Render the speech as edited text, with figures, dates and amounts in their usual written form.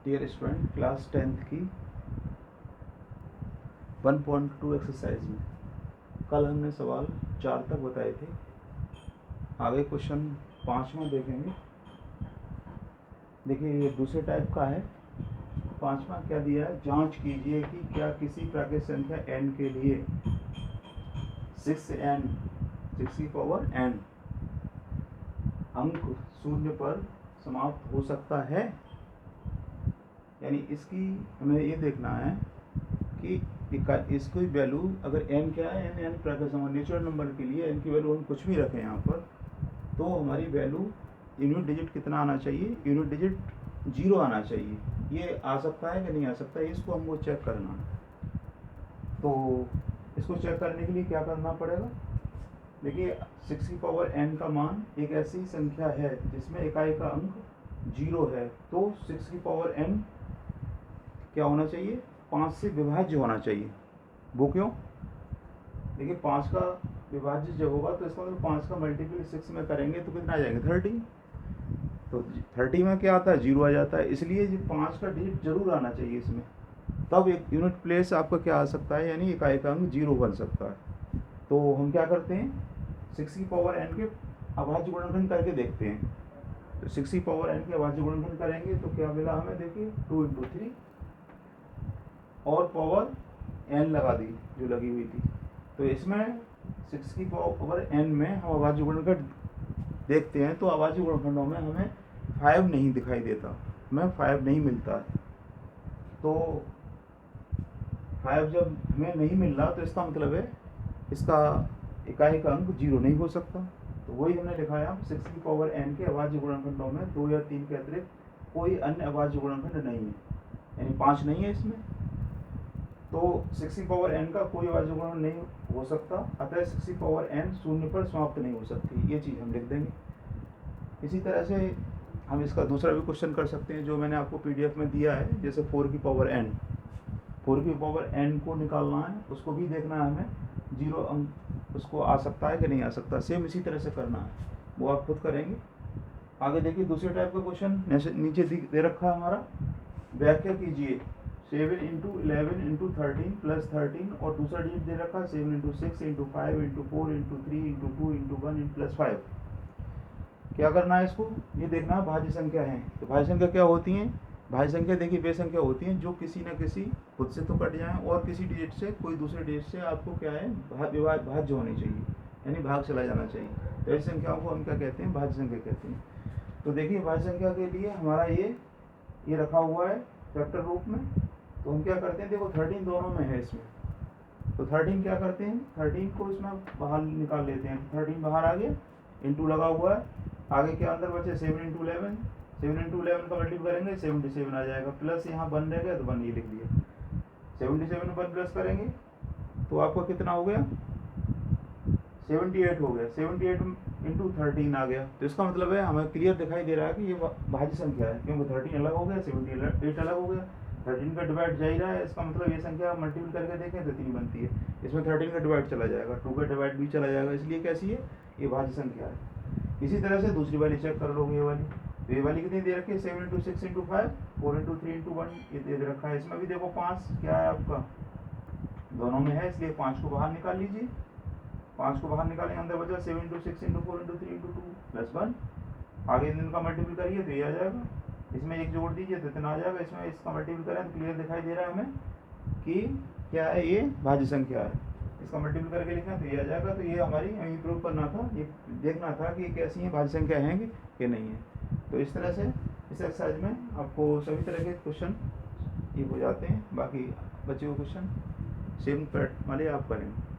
Dear student, class 10th की 1.2 exercise में कल हमने सवाल 4 तक बताए थे। आगे क्वेश्चन 5वां देखेंगे। देखिए, ये दूसरे टाइप का है। 5वां क्या दिया है, जांच कीजिए कि क्या किसी प्राकृतिक संख्या n के लिए 6n अंक शून्य पर समाप्त हो सकता है। यानी इसकी हमें ये देखना है कि इसकी वैल्यू अगर n क्या है, n प्राकृतिक संख्या नेचुरल नंबर के लिए n की वैल्यू हम कुछ भी रखें यहाँ पर, तो हमारी वैल्यू यूनिट डिजिट कितना आना चाहिए, यूनिट डिजिट 0 आना चाहिए। ये आ सकता है कि नहीं आ सकता है, इसको हमको चेक करना है। तो इसको चेक करने के लिए क्या करना पड़ेगा, देखिए 6 की पावर n का मान एक ऐसी संख्या है जिसमें इकाई का अंक 0 है, तो 6 की पावर n क्या होना चाहिए, 5 से विभाज्य होना चाहिए। वो क्यों, देखिए 5 का विभाज्य जब होगा तो इसका मतलब 5 का मल्टीपल 6 में करेंगे तो कितना आ जाएंगे, 30। तो 30 में क्या आता है, 0 आ जाता है। इसलिए जो 5 का डिजिट जरूर आना चाहिए इसमें, तब एक यूनिट प्लेस आपका क्या आ सकता है, यानी इकाई का अंक 0 बन सकता है। तो हम क्या करते हैं, 6 की पावर n के अभाज्य गुणनखंड करके देखते हैं। तो 6 की पावर n के अभाज्य गुणनखंड करेंगे तो क्या मिला हमें, देखिए 2 × 3 और पावर n लगा दी जो लगी हुई थी। तो इसमें 6 की पावर n में हम अभाज्य गुणनखंड देखते हैं, तो अभाज्य गुणनखंडों में हमें 5 नहीं दिखाई देता, हमें 5 नहीं मिलता है। तो 5 जब हमें नहीं मिल रहा तो इसका मतलब है इसका इकाई का अंक 0 नहीं हो सकता। तो वही हमने लिखा है, 6 की पावर n के अभाज्य गुणनखंडों में 2 या 3 के अतिरिक्त कोई अन्य अभाज्य गुणनखंड नहीं है, यानी 5 नहीं है इसमें। तो 6 की पावर n का कोई अभाज्य गुणनखंड नहीं हो सकता, अतः 6 की पावर n शून्य पर समाप्त नहीं हो सकती। ये चीज़ हम लिख देंगे। इसी तरह से हम इसका दूसरा भी क्वेश्चन कर सकते हैं जो मैंने आपको PDF में दिया है। जैसे 4 की पावर n को निकालना है, उसको भी देखना है हमें, 0 अंक उसको आ सकता है कि नहीं आ सकता। सेम इसी तरह से करना है, वो आप खुद करेंगे। आगे देखिए, दूसरे टाइप का क्वेश्चन नीचे दे रखा है हमारा। व्याख्या कीजिए 7 × 11 × 13 + 13 और दूसरा डिजिट दे रखा है 7 × 6 × 5 × 4 × 3 × 2 × 1 + 5। क्या करना है, इसको ये देखना है भाज्य संख्या है। तो भाज्य संख्या क्या होती हैं, भाज्य संख्या देखिए वे संख्या होती हैं जो किसी न किसी खुद से तो कट जाएं और किसी डिजिट से, कोई दूसरे डिजिट से आपको क्या है, भाज्य होनी चाहिए, यानी भाग चला जाना चाहिए। तो ऐसी संख्याओं को हम क्या कहते हैं, भाज्य संख्या कहते हैं। तो देखिए भाज्य संख्या के लिए हमारा ये रखा हुआ है फैक्टर रूप में। तो हम क्या करते हैं, देखो 13 दोनों में है इसमें, तो 13 क्या करते हैं, 13 को इसमें बाहर निकाल लेते हैं। 13 बाहर आ गया, इंटू लगा हुआ है, आगे क्या अंदर बचे 7 × 11, 7 × 11 का मल्टीपल करेंगे 77 आ जाएगा, प्लस यहाँ 1 रह गया तो 1 ये लिख दिया। 77 में 1 प्लस करेंगे तो आपका कितना हो गया, 78 हो गया। 78 × 13 आ गया। तो इसका मतलब है हमें क्लियर दिखाई दे रहा है कि ये भाज्य संख्या है, क्योंकि 13 अलग हो गया, 78 अलग हो गया। 13 का डिवाइड जा ही रहा है, इसका मतलब ये संख्या मल्टीपल करके देखें तो 3 बनती है। इसमें 13 का डिवाइड चला जाएगा, 2 का डिवाइड भी चला जाएगा, इसलिए कैसी है, ये भाज्य संख्या है। इसी तरह से दूसरी वाली चेक कर लोगे, ये वाली। तो ये वाली कितनी दे रखी है, 7 × 6 × 5, 4 × 3 × 1 ये दे रखा है। इसमें भी देखो 5 क्या है आपका, दोनों में है, इसलिए 5 को बाहर निकाल लीजिए। 5 को बाहर निकालेंगे, अंदर बचा 7 × 6 × 4 × 3 × 2 + 1। आगे इनका मल्टीपल करिए तो ये आ जाएगा, इसमें एक जोड़ दीजिए तो इतना आ जाएगा। इसमें इसका मल्टीपल करें तो क्लियर दिखाई दे रहा है हमें कि क्या है, ये भाज्य संख्या है। इसका मल्टीपल करके लिखें तो ये आ जाएगा। तो ये हमारी हमें प्रूव करना था, ये देखना था कि कैसी है भाज्य संख्या है कि नहीं है। तो इस तरह से इस एक्सरसाइज में आपको सभी तरह के क्वेश्चन ये हो जाते हैं। बाकी बचे हुए क्वेश्चन सेम पैटर्न वाले आप करेंगे।